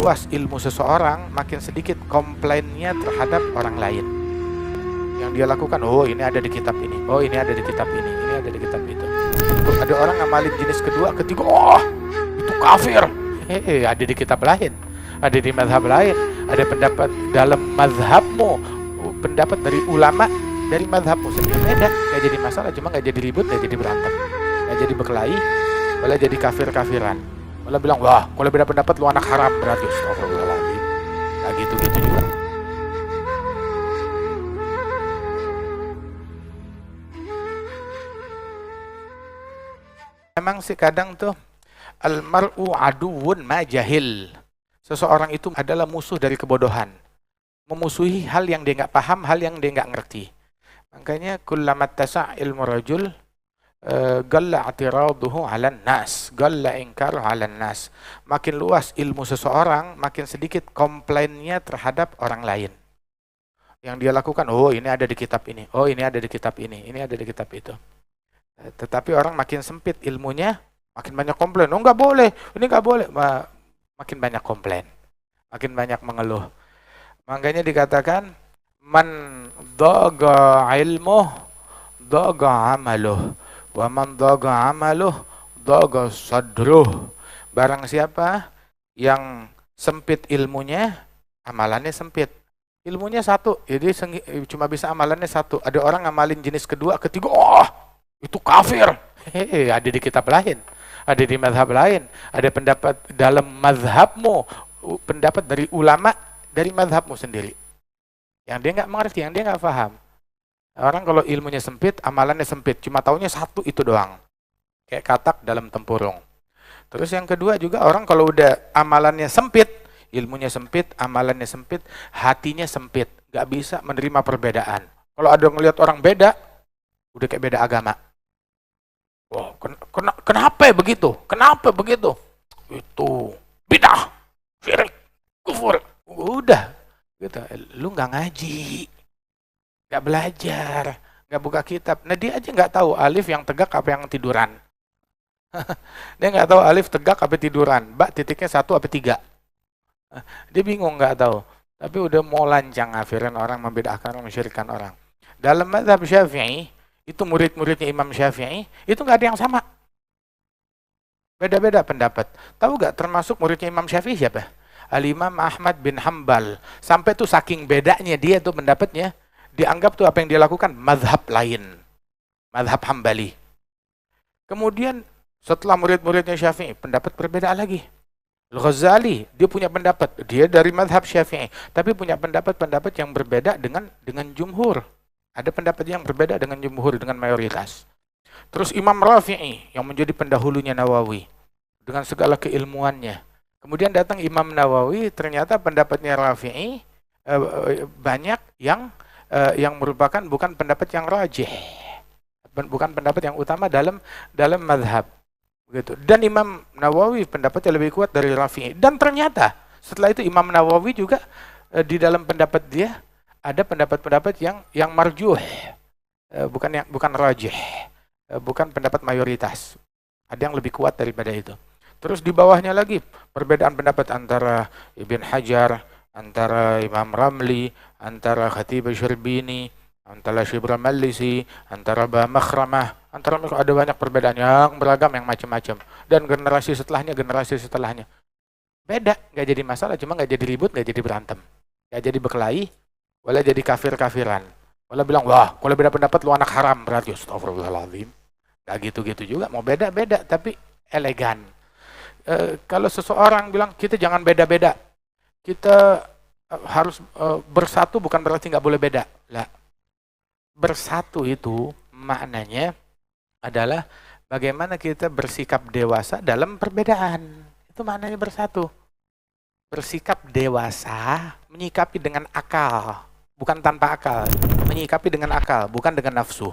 luas ilmu seseorang, makin sedikit komplainnya terhadap orang lain. Yang dia lakukan, oh ini ada di kitab ini, oh ini ada di kitab ini ada di kitab itu. Ada orang ngamalin jenis kedua, ketiga, oh itu kafir. Ada di kitab lain, ada di mazhab lain, ada pendapat dalam mazhabmu, pendapat dari ulama dari mazhabmu sendiri. Beda, gak jadi masalah, cuma gak jadi ribut, gak jadi berantem, gak jadi berkelahi, malah jadi kafir-kafiran. Malah bilang, wah kalau beda pendapat lu anak haram berarti. Astagfirullahaladzim. Nah gitu-gitu juga. Memang sih kadang tuh almar'u aduwwun ma jahil. Seseorang itu adalah musuh dari kebodohan. Memusuhi hal yang dia nggak paham, hal yang dia nggak ngerti. Makanya kullama tasa' ilmu rajul galla i'tiraduhu 'alan nas, galla inkaruhu 'alan nas. Makin luas ilmu seseorang, makin sedikit komplainnya terhadap orang lain. Yang dia lakukan, oh ini ada di kitab ini, oh ini ada di kitab ini ada di kitab itu. Tetapi orang makin sempit ilmunya, makin banyak komplain. Oh nggak boleh, ini nggak boleh. Makin banyak komplain, makin banyak mengeluh. Makanya dikatakan man dhaga ilmuh dhaga amaluh wa man dhaga amaluh dhaga sadruh. Barang siapa yang sempit ilmunya, amalannya sempit. Ilmunya satu, jadi cuma bisa amalannya satu. Ada orang ngamalin jenis kedua, ketiga, oh itu kafir. Ada di kitab lain, ada di mazhab lain, ada pendapat dalam mazhabmu, pendapat dari ulama dari mazhabmu sendiri. Yang dia nggak mengerti, yang dia nggak paham. Orang kalau ilmunya sempit, amalannya sempit, cuma taunya satu itu doang. Kayak katak dalam tempurung. Terus yang kedua juga orang kalau udah amalannya sempit, ilmunya sempit, amalannya sempit, hatinya sempit, nggak bisa menerima perbedaan. Kalau ada ngelihat orang beda, udah kayak beda agama. Wow, kenapa begitu? Kenapa begitu? Itu bidah, syirik, kufur. Udah, gitu. Lu nggak ngaji, nggak belajar, nggak buka kitab. Nah dia aja nggak tahu alif yang tegak apa yang tiduran. Dia nggak tahu alif tegak apa tiduran. Ba titiknya 1 apa 3. Dia bingung, nggak tahu. Tapi udah mau lancang akhiran orang membedakan orang, mensyirikkan orang. Dalam mazhab Syafi'i, itu murid-muridnya Imam Syafi'i, itu nggak ada yang sama. Beda-beda pendapat. Tahu nggak termasuk muridnya Imam Syafi'i siapa? Al-Imam Ahmad bin Hambal. Sampai tuh saking bedanya dia tuh pendapatnya, dianggap tuh apa yang dia lakukan mazhab lain. Mazhab Hambali. Kemudian setelah murid-muridnya Syafi'i, pendapat berbeda lagi. Al-Ghazali, dia punya pendapat, dia dari mazhab Syafi'i, tapi punya pendapat-pendapat yang berbeda dengan jumhur. Ada pendapat yang berbeda dengan jumhur, dengan mayoritas. Terus Imam Rafi'i yang menjadi pendahulunya Nawawi dengan segala keilmuannya. Kemudian datang Imam Nawawi, ternyata pendapatnya Rafi'i banyak yang merupakan bukan pendapat yang rajih, bukan pendapat yang utama dalam mazhab. Begitu. Dan Imam Nawawi pendapatnya lebih kuat dari Rafi'i. Dan ternyata setelah itu Imam Nawawi juga di dalam pendapat dia ada pendapat-pendapat yang marjuh, bukan rajih, bukan pendapat mayoritas. Ada yang lebih kuat daripada itu. Terus di bawahnya lagi perbedaan pendapat antara Ibn Hajar, antara Imam Ramli, antara Khatib Syrbini, antara Syibra Malisi, antara Ba Makhramah, antara ada banyak perbedaan yang beragam, yang macam-macam. Dan generasi setelahnya beda, nggak jadi masalah, cuma nggak jadi ribut, nggak jadi berantem, nggak jadi berkelahi, malah jadi kafir-kafiran. Malah bilang, wah kalau beda pendapat lu anak haram berarti. Astagfirullahaladzim. Nggak gitu-gitu juga, mau beda-beda tapi elegan. Kalau seseorang bilang kita jangan beda-beda, kita harus bersatu, bukan berarti nggak boleh beda. Lah, bersatu itu maknanya adalah bagaimana kita bersikap dewasa dalam perbedaan. Itu maknanya bersatu. Bersikap dewasa, menyikapi dengan akal, bukan tanpa akal. Menyikapi dengan akal, bukan dengan nafsu.